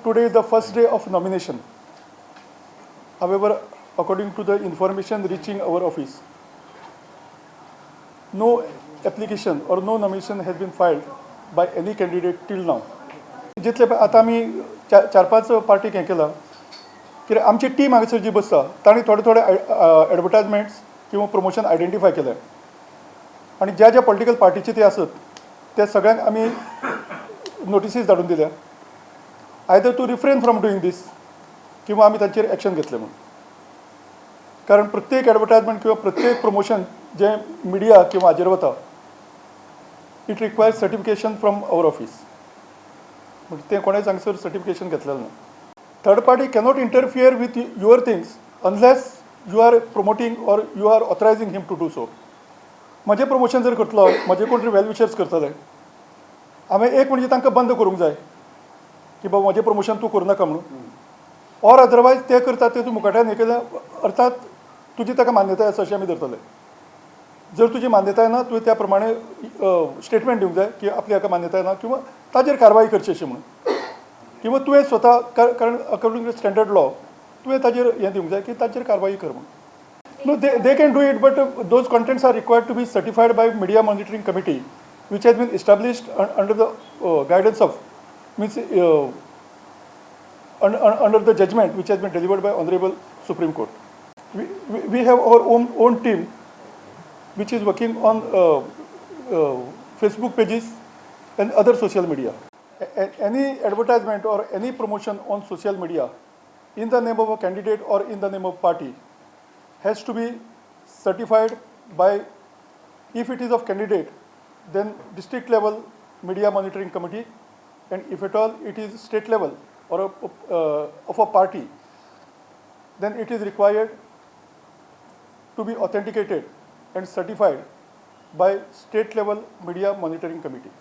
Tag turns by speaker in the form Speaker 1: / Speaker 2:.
Speaker 1: today is the first day of nomination. However, according to the information reaching our office, no application or no nomination has been filed by any candidate till now. जितले आता आमी चार पांच पार्टीक हें केलां कित्याक आमची टीम हांगासर जी बसता तांणी थोडे थोडे एडवर्टायजमेंट्स किंवा प्रमोशन आयडेंटिफाय केले आनी ज्या ज्या पॉलिटिकल पार्टीचे ते आसत ते सगळ्यांक आमी नोटिसीस धाडून दिल्या either to refrain from doing this किंवा आमी तांचेर एक्शन घेतलें म्हणून. कारण प्रत्येक एडवर्टायजमेंट किंवा प्रत्येक प्रमोशन जे मिडिया किंवा हाजेर वता it requires certification from our office. म्हणजे ते कोणेच हांगसर सर्टिफिकेशन घेतलेलें ना. Third party cannot interfere with your things unless you are promoting or you are authorising him to do so. म्हजें प्रमोशन जर करतलो म्हजे कोण तरी वेल विशर्स करतले हांवें एक म्हणजे तांकां बंद करूंक जाय की बाबा म्हजें प्रमोशन तूं करूं नाका म्हणून. ऑर अदरवायज ते करतात ते तूं मुखाट्यान हें केलें अर्थात तुजी ताका मान्यताय आसा अशें आमी धरतले. जर तुजी मान्यताय ना तुवें त्या प्रमाणे स्टेटमेंट दिवंक जाय की आपली हाका मान्यताय ना किंवा ताजेर कारवाई करची अशें म्हणून किंवा तुवें स्वता कारण अकॉर्डिंग टू स्टँडर्ड लॉ तुवें ताजेर हें दिवंक जाय की ताजेर कारवाई कर म्हणून. No, they can do it, but those contents are required to be certified by Media Monitoring Committee, which has been established under the guidance of, means under the judgment which has been delivered by Honorable Supreme Court. We have our own team, which is working on Facebook pages and other social media. Any advertisement or any promotion on social media in the name of a candidate or in the name of party has to be certified by, if it is of candidate, then district level media monitoring committee, and if at all it is state level or of a party, then it is required to be authenticated and certified by state level media monitoring committee.